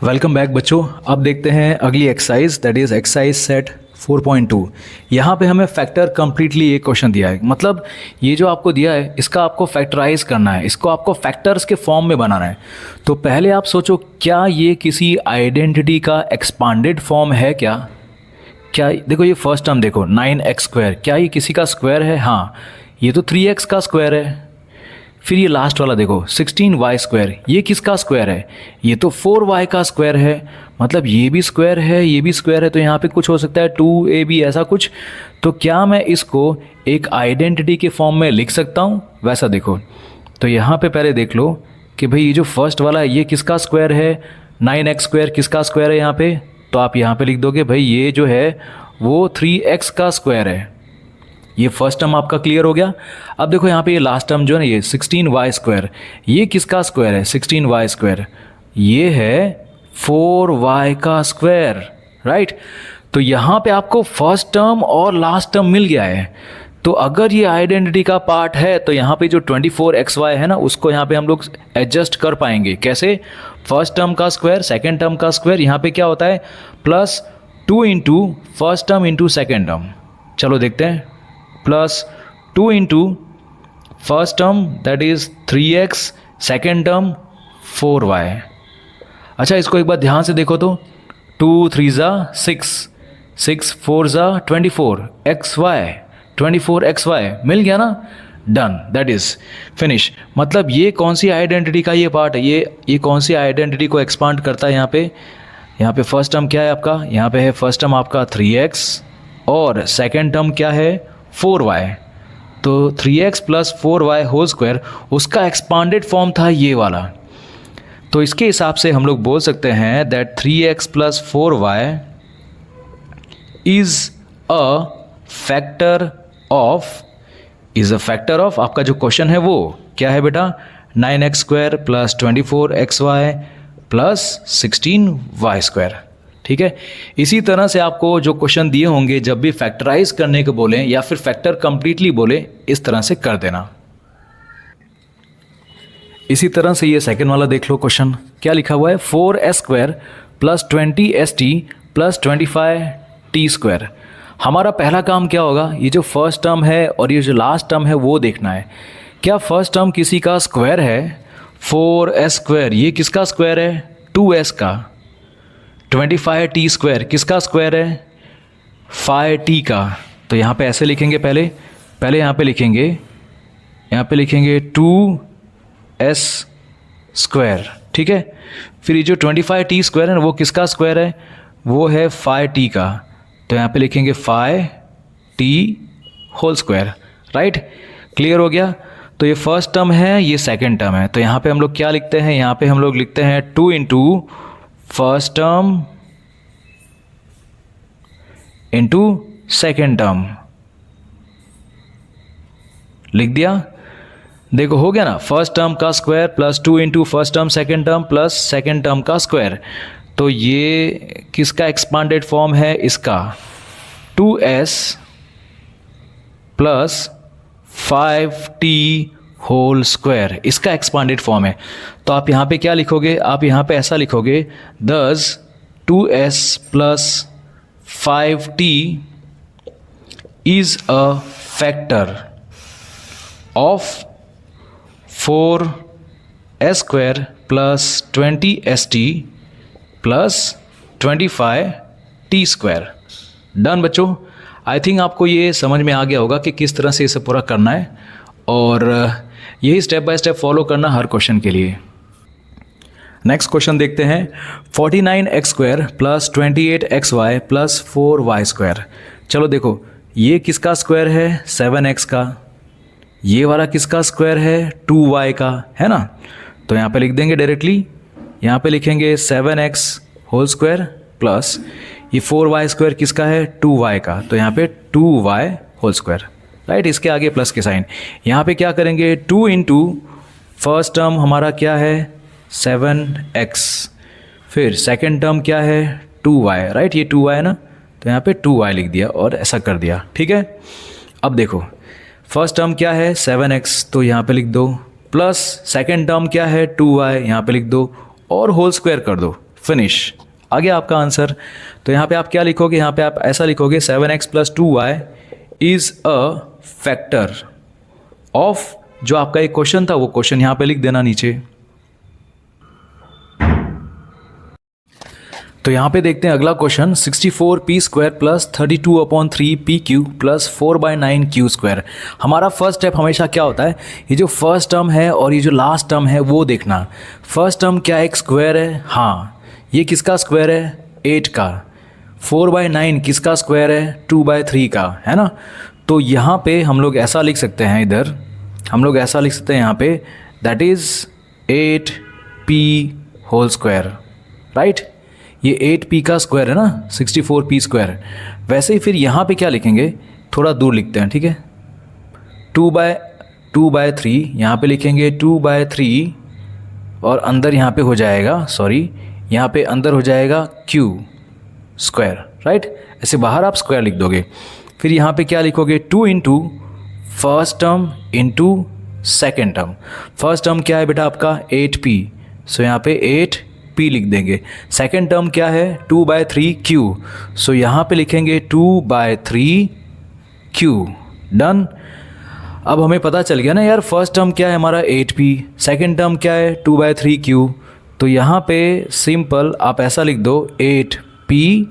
Welcome back बच्चों। अब देखते हैं अगली exercise, that is exercise set 4.2। यहाँ पे हमें फैक्टर कंप्लीटली एक क्वेश्चन दिया है, मतलब ये जो आपको दिया है इसका आपको फैक्टराइज करना है, इसको आपको फैक्टर्स के फॉर्म में बनाना है। तो पहले आप सोचो, क्या ये किसी आइडेंटिटी का एक्सपांडेड फॉर्म है क्या देखो ये फर्स्ट टर्म देखो 9x², क्या ये किसी का स्क्वायर है? हाँ, ये तो 3x का स्क्वायर है। फिर ये लास्ट वाला देखो 16y², ये किसका स्क्वायर है? ये तो 4y का स्क्वायर है, मतलब ये भी स्क्वायर है, ये भी स्क्वायर है, तो यहाँ पे कुछ हो सकता है 2ab ऐसा कुछ। तो क्या मैं इसको एक आइडेंटिटी के फॉर्म में लिख सकता हूँ? वैसा देखो, तो यहाँ पे पहले देख लो कि भाई ये जो फर्स्ट वाला है ये किसका स्क्वायर है? 9x² किसका स्क्वायर है यहाँ पे? तो आप यहाँ पे लिख दोगे भाई ये जो है वो 3x का स्क्वायर है। ये फर्स्ट टर्म आपका क्लियर हो गया। अब देखो यहाँ पे ये लास्ट टर्म जो है ना, ये 16y², ये किसका स्क्वायर है? 16y², ये है 4y का स्क्वायर, राइट। तो यहाँ पे आपको फर्स्ट टर्म और लास्ट टर्म मिल गया है। तो अगर ये आइडेंटिटी का पार्ट है तो यहाँ पे जो 24xy है ना, उसको यहाँ पे हम लोग एडजस्ट कर पाएंगे। कैसे? फर्स्ट टर्म का स्क्वायर, सेकेंड टर्म का स्क्वायर, यहाँ पे क्या होता है plus 2 into first term into second term. चलो देखते हैं, plus 2 into first term that is 3x, second term 4y। अच्छा, इसको एक बार ध्यान से देखो तो 2 3 ज़ा 6, 6 4 ज़ा 24xy मिल गया ना, डन, दैट इज फिनिश। मतलब ये कौन सी आइडेंटिटी का ये पार्ट है? ये कौन सी आइडेंटिटी को एक्सपांड करता है? यहाँ पे फर्स्ट टर्म क्या है आपका? यहाँ पे है फर्स्ट टर्म आपका 3x और सेकेंड टर्म क्या है 4y। तो 3x plus 4y whole square उसका एक्सपांडेड फॉर्म था ये वाला। तो इसके हिसाब से हम लोग बोल सकते हैं that 3x plus 4y is a factor of आपका जो क्वेश्चन है वो क्या है बेटा? 9x² plus 24xy plus 16y²। ठीक है, इसी तरह से आपको जो क्वेश्चन दिए होंगे जब भी फैक्टराइज करने को बोलें या फिर फैक्टर कंप्लीटली बोले, इस तरह से कर देना। इसी तरह से ये सेकंड वाला देख लो, क्वेश्चन क्या लिखा हुआ है? 4s² plus 20st plus 25t²। हमारा पहला काम क्या होगा? ये जो फर्स्ट टर्म है और ये जो लास्ट टर्म है वो देखना है। क्या फर्स्ट टर्म किसी का स्क्वायर है? 4s² ये किसका स्क्वायर है? 2s का। 25t² किसका स्क्वायर है? 5t का। तो यहाँ पे ऐसे लिखेंगे, पहले यहाँ पे लिखेंगे 2s²। ठीक है, फिर ये जो 25t² है ना वो किसका स्क्वायर है? वो है 5t का। तो यहाँ पे लिखेंगे 5t whole square, right. Clear हो गया। तो ये फर्स्ट टर्म है, ये सेकंड टर्म है। तो यहाँ पे हम लोग क्या लिखते हैं? यहाँ पे हम लोग लिखते हैं 2 into first term into second term. लिख दिया। देखो हो गया ना, फर्स्ट टर्म का square plus 2 into first term second term plus second term का स्क्वायर। तो ये किसका एक्सपांडेड फॉर्म है? इसका 2s plus 5t whole square, इसका एक्सपांडेड फॉर्म है। तो आप यहाँ पे क्या लिखोगे? आप यहाँ पे ऐसा लिखोगे, thus 2s plus 5t is a factor of 4s² plus 20st plus 25t²। Done बच्चों, आई थिंक आपको ये समझ में आ गया होगा कि किस तरह से इसे पूरा करना है, और यही स्टेप बाय स्टेप फॉलो करना हर क्वेश्चन के लिए। नेक्स्ट क्वेश्चन देखते हैं, 49x² plus 28xy plus 4y²। चलो देखो, ये किसका स्क्वायर है? 7x का। ये वाला किसका स्क्वायर है? 2y का, है ना। तो यहाँ पे लिख देंगे डायरेक्टली, यहाँ पे लिखेंगे 7x होल स्क्वायर प्लस ये 4y² किसका है? 2y का। तो यहाँ पे 2y होल स्क्वायर, राइट। इसके आगे प्लस के साइन। यहाँ पे क्या करेंगे? 2 इंटू फर्स्ट टर्म हमारा क्या है? 7x, फिर सेकेंड टर्म क्या है? 2y, right. ये 2y है ना, तो यहाँ पे 2y लिख दिया और ऐसा कर दिया। ठीक है, अब देखो फर्स्ट टर्म क्या है? 7x, तो यहाँ पे लिख दो, प्लस सेकेंड टर्म क्या है? 2y, यहाँ पे लिख दो और होल स्क्वायर कर दो, फिनिश, आ गया आपका आंसर। तो यहाँ पे आप क्या लिखोगे, यहाँ पे आप ऐसा लिखोगे 7x + 2y is a factor of, जो आपका एक क्वेश्चन था वो क्वेश्चन यहाँ पे लिख देना नीचे। तो यहाँ पे देखते हैं अगला क्वेश्चन, 64p² + 32/3pq + 4/9q²। हमारा फर्स्ट स्टेप हमेशा क्या होता है, ये जो फर्स्ट टर्म है और ये जो लास्ट टर्म है वो देखना। फर्स्ट टर्म क्या एक स्क्वायर है, हाँ ये किसका स्क्वायर है, 8 का। 4/9 किसका स्क्वायर है, 2/3 का, है ना। तो यहाँ पे हम लोग ऐसा लिख सकते हैं, इधर हम लोग ऐसा लिख सकते हैं यहाँ पे, दैट इज़ 8p², राइट। ये 8p का स्क्वायर है ना, 64p²। वैसे ही फिर यहाँ पे क्या लिखेंगे, थोड़ा दूर लिखते हैं, ठीक है। 2/3 यहाँ पे लिखेंगे 2/3, और अंदर यहाँ पे हो जाएगा, सॉरी यहाँ पे अंदर हो जाएगा q², राइट। ऐसे बाहर आप स्क्वायर लिख दोगे। फिर यहाँ पे क्या लिखोगे, 2 × first term into second term. First term क्या है बेटा आपका 8p, सो यहाँ पे 8p लिख देंगे। सेकेंड टर्म क्या है 2/3q, सो यहाँ पे लिखेंगे 2/3q। डन। अब हमें पता चल गया ना यार, फर्स्ट टर्म क्या है हमारा 8p, सेकेंड टर्म क्या है 2/3q। तो यहाँ पे सिंपल आप ऐसा लिख दो 8p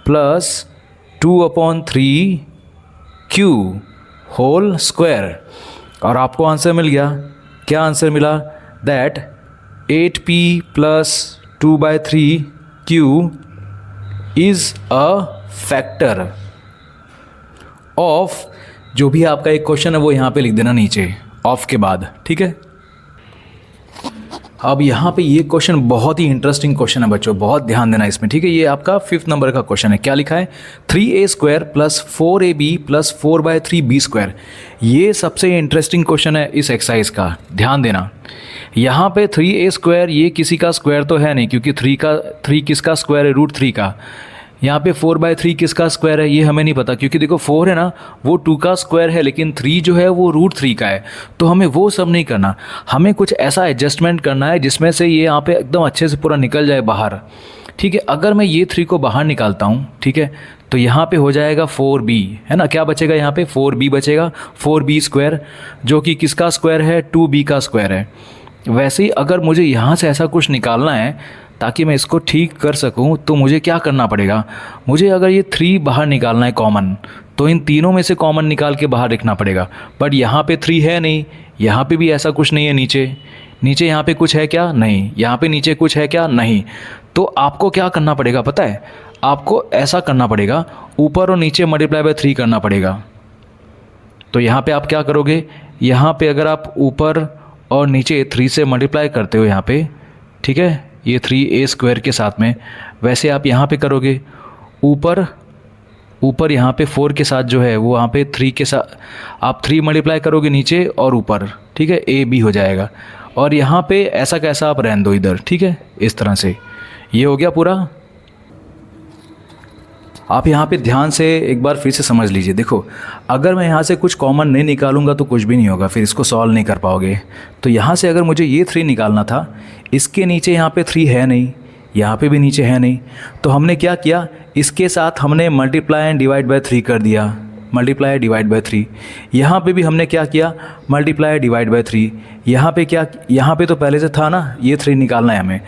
+ 2/3q² और आपको आंसर मिल गया। क्या आंसर मिला, that 8p + 2/3q is a factor of, जो भी आपका एक क्वेश्चन है वो यहाँ पे लिख देना नीचे ऑफ के बाद, ठीक है। अब यहाँ पे ये क्वेश्चन बहुत ही इंटरेस्टिंग क्वेश्चन है बच्चों, बहुत ध्यान देना इसमें, ठीक है। ये आपका 5th नंबर का क्वेश्चन है। क्या लिखा है, 3a² + 4ab + 4/3b²। ये सबसे इंटरेस्टिंग क्वेश्चन है इस एक्सरसाइज का, ध्यान देना। यहाँ पे 3a² ये किसी का स्क्वायर तो है नहीं, क्योंकि 3 किसका स्क्वायर है, √3 का। यहाँ पे 4/3 किसका स्क्वायर है ये हमें नहीं पता, क्योंकि देखो 4 है ना वो 2 का स्क्वायर है, लेकिन 3 जो है वो √3 का है। तो हमें वो सब नहीं करना, हमें कुछ ऐसा एडजस्टमेंट करना है जिसमें से ये यहाँ पे एकदम अच्छे से पूरा निकल जाए बाहर, ठीक है। अगर मैं ये 3 को बाहर निकालता हूँ, ठीक है, तो यहाँ पे हो जाएगा 4b, है ना। क्या बचेगा यहाँ पे, 4b बचेगा, 4b², जो कि किसका स्क्वायर है, 2b का स्क्वायर है। वैसे ही अगर मुझे यहाँ से ऐसा कुछ निकालना है ताकि मैं इसको ठीक कर सकूं, तो मुझे क्या करना पड़ेगा, मुझे अगर ये 3 बाहर निकालना है कॉमन, तो इन तीनों में से कॉमन निकाल के बाहर रखना पड़ेगा। बट यहाँ पे 3 है नहीं, यहाँ पे भी ऐसा कुछ नहीं है, नीचे यहाँ पे कुछ है क्या, नहीं, यहाँ पे नीचे कुछ है क्या, नहीं। तो आपको क्या करना पड़ेगा पता है, आपको ऐसा करना पड़ेगा, ऊपर और नीचे ×3 करना पड़ेगा। तो यहाँ पे आप क्या करोगे, यहाँ पे अगर आप ऊपर और नीचे 3 से मल्टीप्लाई करते हो यहाँ पे, ठीक है, ये 3a² के साथ में, वैसे आप यहाँ पे करोगे, ऊपर यहाँ पे 4 के साथ जो है वो यहाँ पे 3 के साथ आप 3 मल्टीप्लाई करोगे नीचे और ऊपर, ठीक है, ab हो जाएगा। और यहाँ पे ऐसा कैसा आप रहने दो इधर, ठीक है, इस तरह से। ये हो गया पूरा। आप यहाँ पे ध्यान से एक बार फिर से समझ लीजिए। देखो, अगर मैं यहाँ से कुछ कॉमन नहीं निकालूंगा तो कुछ भी नहीं होगा, फिर इसको सॉल्व नहीं कर पाओगे। तो यहाँ से अगर मुझे ये 3 निकालना था, इसके नीचे यहाँ पे 3 है नहीं, यहाँ पे भी नीचे है नहीं, तो हमने क्या किया, इसके साथ हमने मल्टीप्लाई एंड डिवाइड बाय 3 कर दिया, मल्टीप्लाई डिवाइड बाय 3। यहाँ पे भी हमने क्या किया, मल्टीप्लाई डिवाइड बाय 3। यहाँ पे क्या, यहाँ पे तो पहले से था ना, ये 3 निकालना है हमें।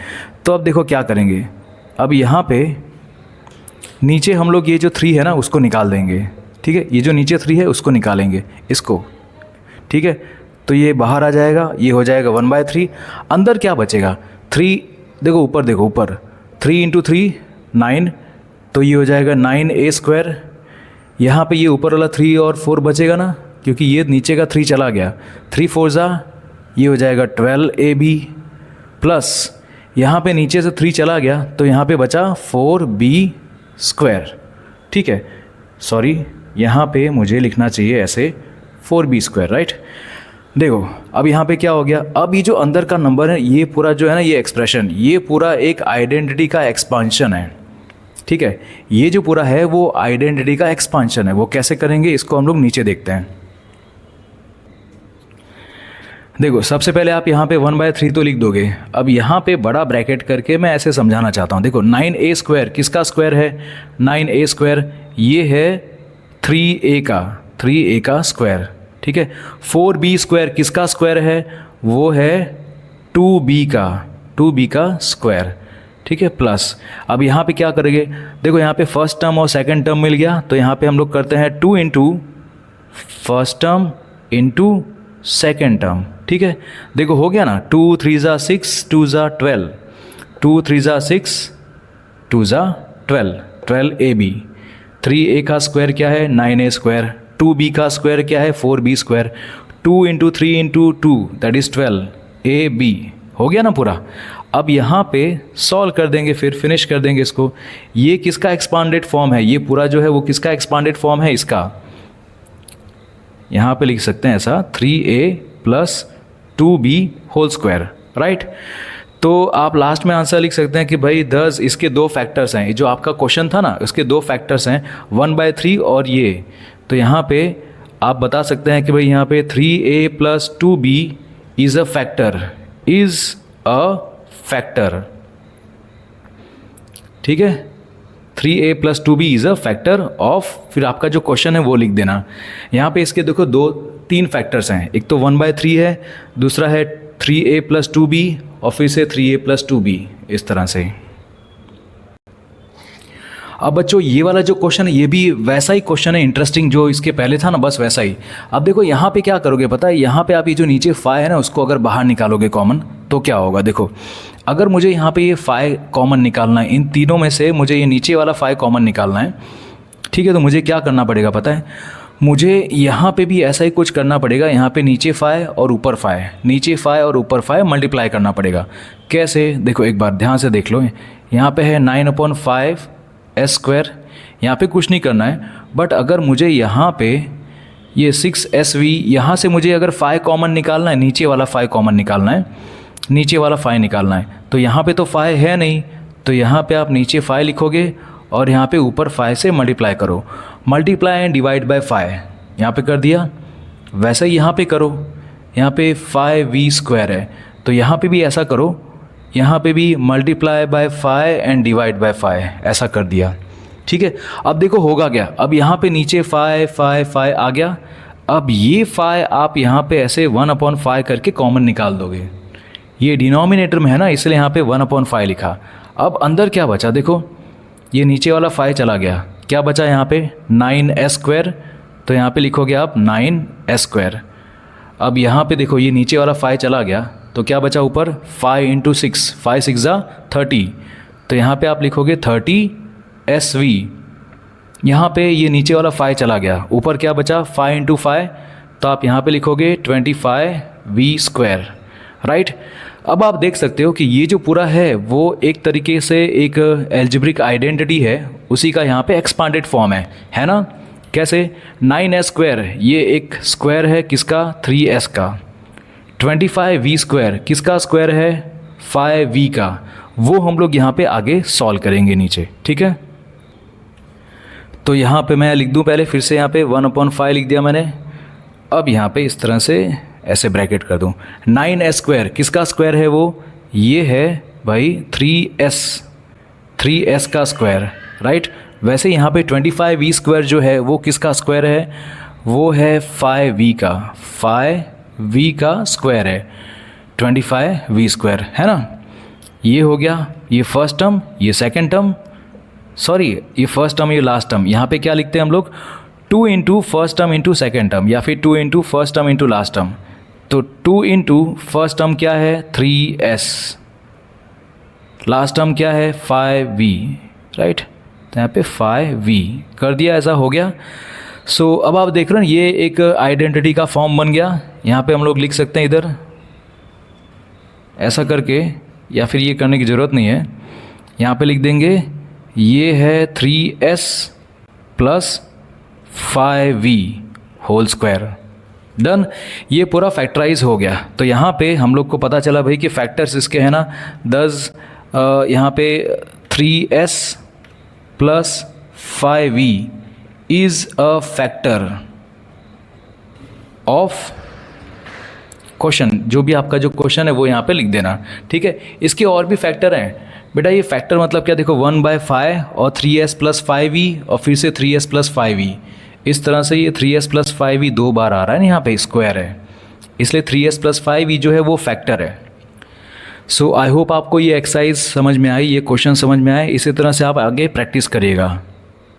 तो अब देखो क्या करेंगे, अब यहाँ पे नीचे हम लोग ये जो 3 है ना उसको निकाल देंगे, ठीक है, ये जो नीचे 3 है उसको निकालेंगे इसको, ठीक है। तो ये बाहर आ जाएगा, ये हो जाएगा 1/3। अंदर क्या बचेगा, 3, देखो ऊपर, देखो ऊपर, 3 × 3 9, तो ये हो जाएगा 9a²। यहाँ पे ये ऊपर वाला 3 और 4 बचेगा ना, क्योंकि ये नीचे का 3 चला गया, 3 4 ये हो जाएगा 12ab प्लस यहाँ पे नीचे से 3 चला गया, तो यहाँ पे बचा 4b², ठीक है। सॉरी, यहाँ पे मुझे लिखना चाहिए ऐसे 4b², राइट। देखो अब यहाँ पे क्या हो गया, अब ये जो अंदर का नंबर है, ये पूरा जो है ना, ये एक्सप्रेशन, ये पूरा एक आइडेंटिटी का एक्सपांशन है, ठीक है। ये जो पूरा है वो आइडेंटिटी का एक्सपांशन है। वो कैसे करेंगे इसको हम लोग नीचे देखते हैं। देखो सबसे पहले आप यहाँ पे 1/3 तो लिख दोगे। अब यहाँ पे बड़ा ब्रैकेट करके मैं ऐसे समझाना चाहता हूँ। देखो 9a स्क्वायर किसका स्क्वायर है? 9a स्क्वायर ये है 3a का स्क्वायर, ठीक है। 4b स्क्वायर किसका स्क्वायर है? वो है 2b का स्क्वायर, ठीक है, प्लस। अब यहाँ पे क्या करेंगे? देखो यहाँ पे फर्स्ट टर्म और सेकंड टर्म मिल गया, तो यहाँ पे हम लोग करते हैं 2 into first term into second term, ठीक है। देखो हो गया ना, 2 3 ज़ा 6 2 ज़ा 12, 2 3 ज़ा 6 2 ज़ा 12, 12ab। 3a का स्क्वायर क्या है? 9a square. 2b का स्क्वायर क्या है? 4b square. 2 into 3 into 2 that is 12ab। हो गया ना पूरा। अब यहाँ पे सॉल्व कर देंगे, फिर फिनिश कर देंगे इसको। ये किसका एक्सपांडेड फॉर्म है? ये पूरा जो है वो किसका एक्सपांडेड फॉर्म है? इसका। यहाँ पे लिख सकते हैं ऐसा 3a plus 2b whole square, right. तो आप लास्ट में आंसर लिख सकते हैं कि भाई 10 इसके दो फैक्टर्स हैं। जो आपका क्वेश्चन था ना, उसके दो फैक्टर्स हैं 1/3 और ये। तो यहाँ पे आप बता सकते हैं कि भाई यहाँ पे 3a plus 2b is a factor, ठीक है। 3a plus 2b is a factor of, फिर आपका जो क्वेश्चन है वो लिख देना। यहाँ पे इसके देखो 2-3 फैक्टर्स हैं। एक तो 1/3 है, दूसरा है 3a प्लस 2b और फिर से 3a प्लस 2b, इस तरह से। अब बच्चों ये वाला जो क्वेश्चन है ये भी वैसा ही क्वेश्चन है, इंटरेस्टिंग जो इसके पहले था ना, बस वैसा ही। अब देखो यहाँ पे क्या करोगे पता है? यहाँ पे आप ये जो नीचे फाई है ना, उसको अगर बाहर निकालोगे कॉमन, तो क्या होगा? देखो अगर मुझे यहाँ पे ये फाई कॉमन निकालना है, इन तीनों में से मुझे ये नीचे वाला फाई कॉमन निकालना है, ठीक है। तो मुझे क्या करना पड़ेगा पता है? मुझे यहाँ पे भी ऐसा ही कुछ करना पड़ेगा। यहाँ पे नीचे फाई और ऊपर फाई, नीचे फाई और ऊपर फाई मल्टीप्लाई करना पड़ेगा। कैसे? देखो एक बार ध्यान से देख लो। यहाँ पे है 9/5 s स्क्वायर, यहाँ पे कुछ नहीं करना है। बट अगर मुझे यहाँ पे ये 6sv, यहाँ से मुझे अगर फाई कॉमन निकालना है, नीचे वाला फाई कॉमन निकालना है, नीचे वाला फाई निकालना है, तो यहाँ पे तो फाई है नहीं, तो यहाँ पे आप नीचे फाई लिखोगे और यहाँ पे ऊपर फाई से मल्टीप्लाई करो। Multiply and divide by phi यहाँ पे कर दिया। वैसे ही यहाँ पे करो, यहाँ पे 5v स्क्वायर है, तो यहाँ पे भी ऐसा करो, यहाँ पे भी multiply by phi and divide by phi, ऐसा कर दिया, ठीक है। अब देखो होगा क्या? अब यहाँ पे नीचे फाई आ गया। अब ये फाई आप यहाँ पे ऐसे 1/5 करके कॉमन निकाल दोगे। ये डिनोमिनेटर में है ना, इसलिए यहाँ पे 1/5 लिखा। अब अंदर क्या बचा? देखो ये नीचे वाला फाई चला गया, क्या बचा यहाँ पे? 9s स्क्वायर, तो यहाँ पे लिखोगे आप 9s स्क्वायर। अब यहाँ पे देखो ये नीचे वाला फाई चला गया, तो क्या बचा ऊपर? 5 इंटू 6, 5 6 ज़ा 30, तो यहाँ पे आप लिखोगे 30sv। यहाँ पे ये नीचे वाला फाई चला गया, ऊपर क्या बचा? 5 इंटू 5, तो आप यहाँ पे लिखोगे 25v स्क्वायर, राइट। अब आप देख सकते हो कि ये जो पूरा है वो एक तरीके से एक एल्जेब्रिक आइडेंटिटी है, उसी का यहाँ पे एक्सपांडेड फॉर्म है ना। कैसे? 9s स्क्वायर ये एक स्क्वायर है किसका? 3s का। 25v स्क्वायर किसका स्क्वायर है? 5v का। वो हम लोग यहाँ पे आगे सॉल्व करेंगे नीचे, ठीक है। तो यहाँ पे मैं लिख दूँ पहले, फिर से यहाँ पे 1/5 लिख दिया मैंने। अब यहाँ पे इस तरह से ऐसे ब्रैकेट कर दूँ। 9s स्क्वायर किसका स्क्वायर है? वो ये है भाई 3s का स्क्वायर, राइट। वैसे यहाँ पे 25v स्क्वायर जो है वो किसका स्क्वायर है? वो है 5v का स्क्वायर है, 25v स्क्वायर, है ना। ये हो गया, ये फर्स्ट टर्म, ये सेकेंड टर्म, सॉरी ये फर्स्ट टर्म, ये लास्ट टर्म। यहाँ पे क्या लिखते हैं हम लोग? 2 into first term into second term, या फिर 2 into first term into last term. तो 2 इंटू फर्स्ट टर्म क्या है? 3s, लास्ट टर्म क्या है? 5v, right. तो यहाँ पे 5v कर दिया, ऐसा हो गया। सो अब आप देख रहे हैं ये एक आइडेंटिटी का फॉर्म बन गया। यहाँ पे हम लोग लिख सकते हैं इधर ऐसा करके, या फिर ये करने की ज़रूरत नहीं है, यहाँ पे लिख देंगे ये है 3s plus 5v whole square. Done, ये पूरा फैक्टराइज हो गया। तो यहाँ पे हम लोग को पता चला भाई कि फैक्टर्स इसके हैं ना 10, यहाँ पे 3s plus 5v is a factor of question, जो भी आपका जो क्वेश्चन है वो यहाँ पे लिख देना, ठीक है। इसके और भी फैक्टर हैं बेटा, ये फैक्टर मतलब क्या, देखो 1/5 और 3s + 5e और फिर से 3s + 5e, इस तरह से ये 3s + 5e 2 बार आ रहा है ना, यहाँ पे स्क्वायर है, इसलिए 3s + 5e जो है वो फैक्टर है। सो आई होप आपको ये एक्सरसाइज समझ में आई, ये क्वेश्चन समझ में आए, इसी तरह से आप आगे प्रैक्टिस करिएगा।